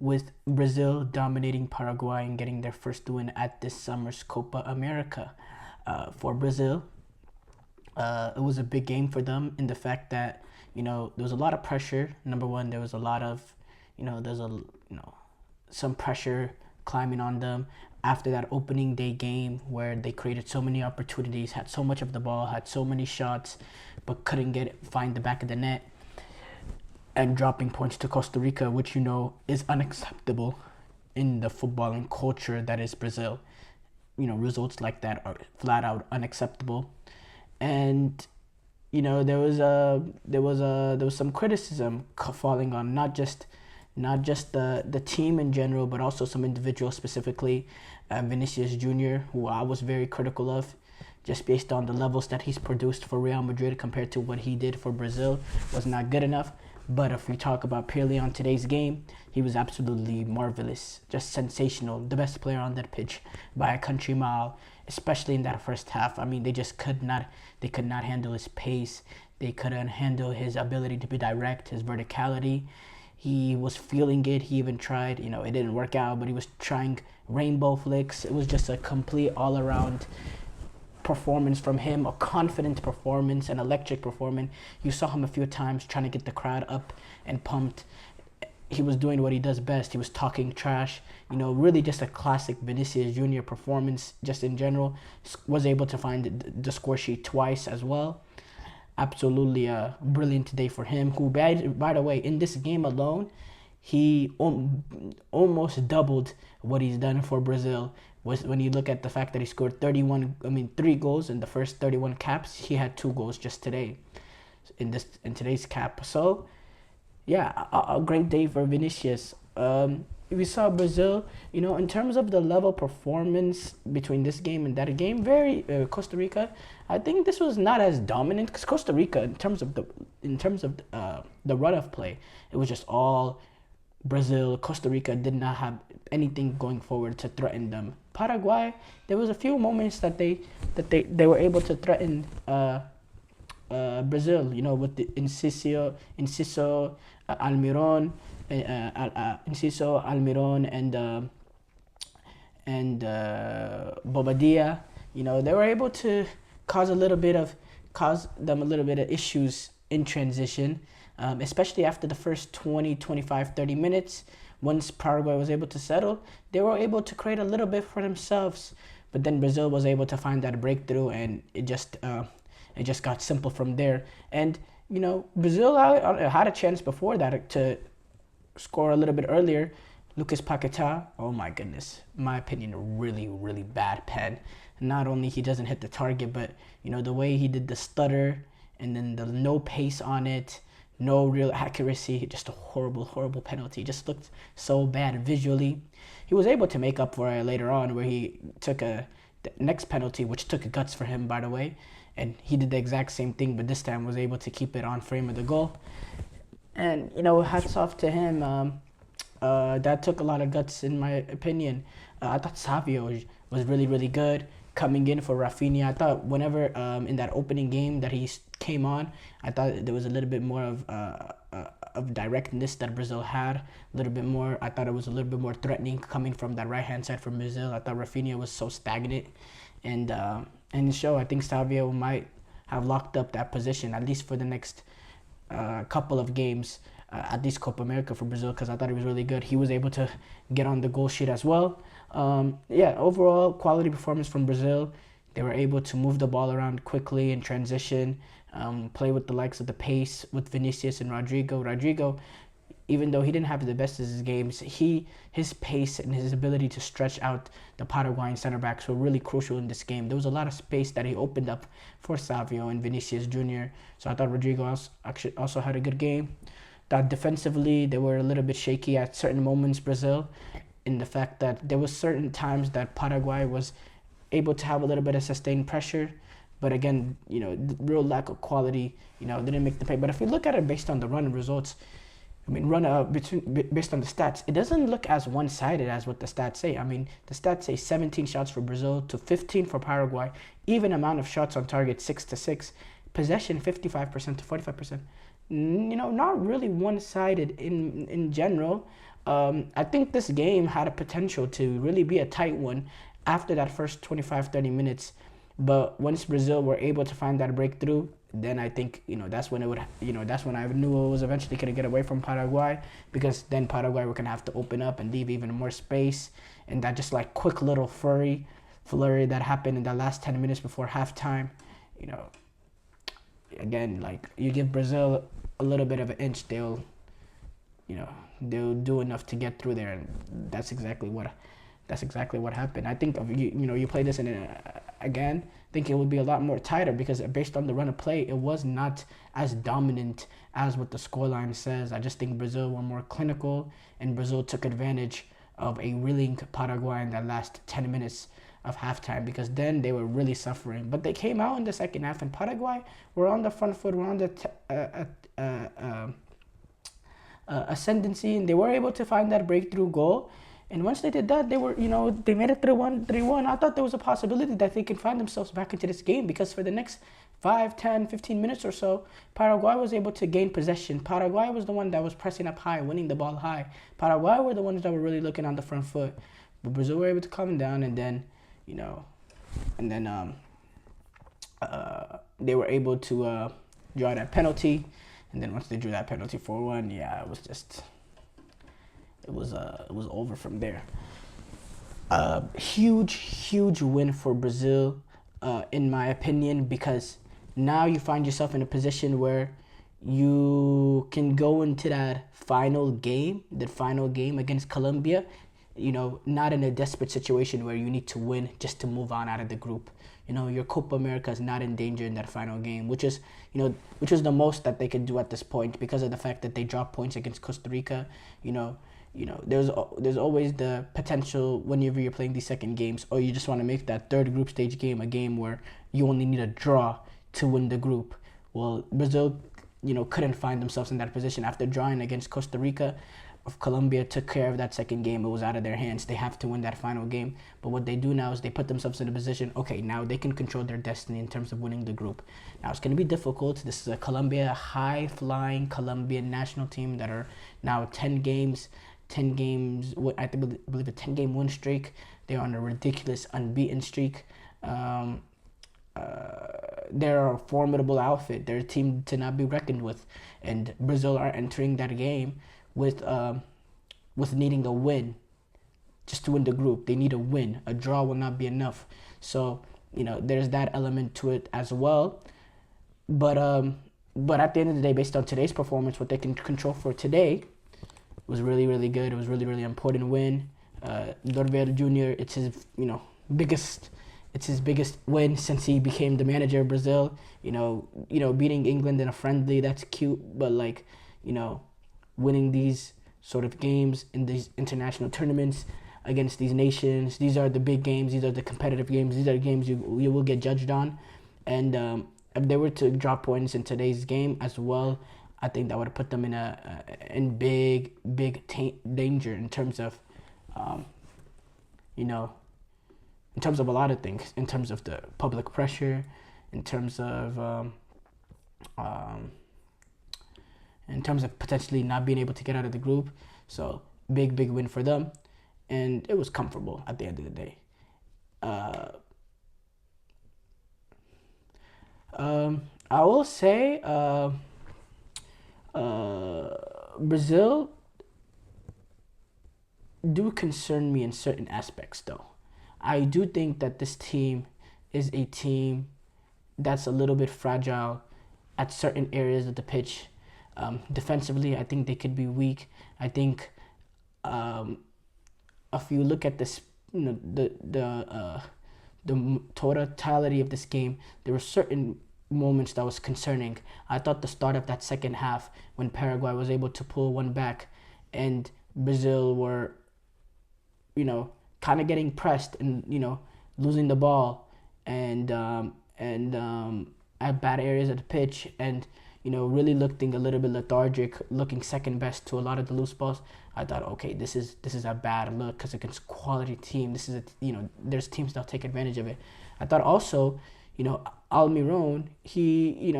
with Brazil dominating Paraguay and getting their first win at this summer's Copa America. For Brazil, it was a big game for them in the fact that there was a lot of pressure. Number one, there was a lot of there's a some pressure climbing on them after that opening day game where they created so many opportunities, had so much of the ball, had so many shots, but couldn't find the back of the net, and dropping points to Costa Rica, which is unacceptable in the footballing culture that is Brazil. Results like that are flat out unacceptable. And there was some criticism falling on not just the team in general, but also some individuals, specifically Vinicius Jr., who I was very critical of, just based on the levels that he's produced for Real Madrid compared to what he did for Brazil, was not good enough. But if we talk about purely on today's game, he was absolutely marvelous, just sensational, the best player on that pitch by a country mile, especially in that first half. I mean, they could not handle his pace. They couldn't handle his ability to be direct, his verticality. He was feeling it. He even tried, it didn't work out, but he was trying rainbow flicks. It was just a complete all-around performance from him, a confident performance, an electric performance. You saw him a few times trying to get the crowd up and pumped. He was doing what he does best. He was talking trash. Really just a classic Vinicius Jr. performance just in general. Was able to find the score sheet twice as well. Absolutely a brilliant day for him, who, by the way, in this game alone, he almost doubled what he's done for Brazil. When you look at the fact that he scored 3 goals in the first 31 caps, he had 2 goals just today in today's cap. So, yeah, a great day for Vinicius. We saw Brazil, in terms of the level performance between this game and that game, Costa Rica, I think this was not as dominant, because Costa Rica, in terms of the run of play, it was just all Brazil. Costa Rica did not have anything going forward to threaten them. Paraguay, there was a few moments that they were able to threaten Brazil, with the Inciso, Almiron, and Bobadilla. They were able to cause them a little bit of issues in transition, especially after the first 20, 25, 30 minutes. Once Paraguay was able to settle, they were able to create a little bit for themselves. But then Brazil was able to find that breakthrough, and it just got simple from there. And Brazil had a chance before that to score a little bit earlier. Lucas Paquetá, oh my goodness, my opinion, really, really bad pen. Not only he doesn't hit the target, but the way he did the stutter, and then the no pace on it, no real accuracy, just a horrible, horrible penalty. Just looked so bad visually. He was able to make up for it later on, where he took the next penalty, which took guts for him, by the way, and he did the exact same thing, but this time was able to keep it on frame of the goal. And hats off to him. That took a lot of guts, in my opinion. I thought Savio was really, really good coming in for Rafinha. I thought whenever in that opening game that he came on, I thought there was a little bit more of directness that Brazil had. A little bit more. I thought it was a little bit more threatening coming from that right hand side from Brazil. I thought Rafinha was so stagnant, and I think Savio might have locked up that position, at least for the next couple of games, at least Copa America for Brazil, because I thought he was really good. He was able to get on the goal sheet as well. Overall quality performance from Brazil. They were able to move the ball around quickly in transition, play with the likes of the pace with Vinicius and Rodrigo. Rodrigo, even though he didn't have the best of his games, his pace and his ability to stretch out the Paraguayan center backs were really crucial in this game. There was a lot of space that he opened up for Savio and Vinicius Jr. So I thought Rodrigo also had a good game. That defensively, they were a little bit shaky at certain moments, Brazil, in the fact that there was certain times that Paraguay was able to have a little bit of sustained pressure. But again, the real lack of quality, didn't make the pay. But if we look at it based on the run results, based on the stats, it doesn't look as one-sided as what the stats say. I mean, the stats say 17 shots for Brazil to 15 for Paraguay, even amount of shots on target, 6-6, possession 55% to 45%. Not really one-sided in general. I think this game had a potential to really be a tight one after that first 25, 30 minutes. But once Brazil were able to find that breakthrough, then I think, that's when that's when I knew it was eventually going to get away from Paraguay, because then Paraguay were going to have to open up and leave even more space. And that just like quick little flurry that happened in the last 10 minutes before halftime, again, like you give Brazil a little bit of an inch, they'll do enough to get through there, and that's exactly what happened. I think you play this again, I think it would be a lot more tighter, because based on the run of play, it was not as dominant as what the scoreline says. I just think Brazil were more clinical, and Brazil took advantage of a reeling Paraguay in that last 10 minutes of halftime, because then they were really suffering. But they came out in the second half, and Paraguay were on the front foot, were on the ascendancy, and they were able to find that breakthrough goal. And once they did that, they were, they made it 3-1. I thought there was a possibility that they could find themselves back into this game, because for the next 5, 10, 15 minutes or so, Paraguay was able to gain possession. Paraguay was the one that was pressing up high, winning the ball high. Paraguay were the ones that were really looking on the front foot. But Brazil were able to calm down, and then, they were able to draw that penalty. And then once they drew that penalty 4-1, it was over from there. Huge win for Brazil, in my opinion, because now you find yourself in a position where you can go into that final game against Colombia, not in a desperate situation where you need to win just to move on out of the group. Your Copa America is not in danger in that final game, which is the most that they could do at this point, because of the fact that they dropped points against Costa Rica. There's always the potential whenever you're playing these second games, or you just want to make that third group stage game a game where you only need a draw to win the group. Well, Brazil, couldn't find themselves in that position after drawing against Costa Rica. If Colombia took care of that second game, it was out of their hands. They have to win that final game. But what they do now is they put themselves in a position, okay, now they can control their destiny in terms of winning the group. Now, it's going to be difficult. This is a high-flying Colombian national team that are now 10 games, I believe a 10-game win streak. They're on a ridiculous unbeaten streak. They're a formidable outfit. They're a team to not be reckoned with. And Brazil are entering that game with needing a win just to win the group. They need a win. A draw will not be enough. So, there's that element to it as well. But at the end of the day, based on today's performance, what they can control for today was really, really good. It was really, really important win. Dorver Jr., it's his, biggest win since he became the manager of Brazil. Beating England in a friendly, that's cute, but winning these sort of games in these international tournaments against these nations, these are the big games, these are the competitive games, these are games you will get judged on. And if they were to drop points in today's game as well, I think that would have put them in big danger in terms of, in terms of a lot of things, in terms of the public pressure, in terms of potentially not being able to get out of the group. So big win for them, and it was comfortable at the end of the day. I will say Brazil do concern me in certain aspects, though. I do think that this team is a team that's a little bit fragile at certain areas of the pitch. Defensively, I think they could be weak. I think if you look at this, the totality of this game, there were certain moments that was concerning. I thought the start of that second half, when Paraguay was able to pull one back, and Brazil were, kind of getting pressed and losing the ball, and at bad areas of the pitch, and really looking a little bit lethargic, looking second best to a lot of the loose balls. I thought, okay, this is a bad look, because against quality team, this is there's teams that'll take advantage of it. I thought also, Almiron, he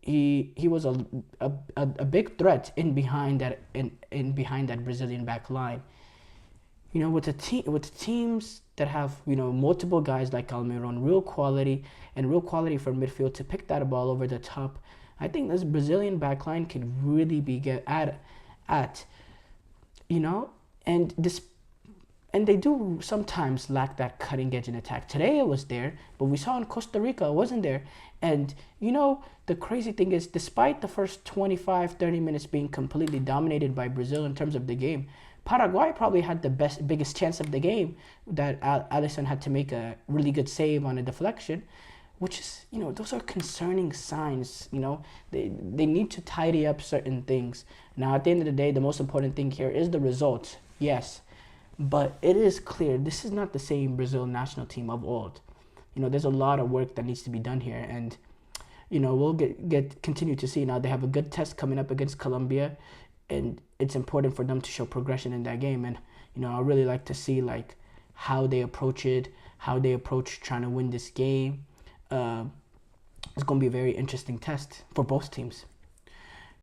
he was a big threat in behind that Brazilian back line. With teams that have multiple guys like Almiron, real quality for midfield to pick that ball over the top. I think this Brazilian backline could really be get at and this. And they do sometimes lack that cutting edge in attack. Today it was there, but we saw in Costa Rica it wasn't there. And the crazy thing is, despite the first 25-30 minutes being completely dominated by Brazil in terms of the game, Paraguay probably had the biggest chance of the game, that Alisson had to make a really good save on a deflection, which is, those are concerning signs. They need to tidy up certain things. Now, at the end of the day, the most important thing here is the result. Yes. But it is clear this is not the same Brazil national team of old. There's a lot of work that needs to be done here, and we'll continue to see. Now they have a good test coming up against Colombia, and it's important for them to show progression in that game. And I really like to see how they approach it, how they approach trying to win this game. It's going to be a very interesting test for both teams.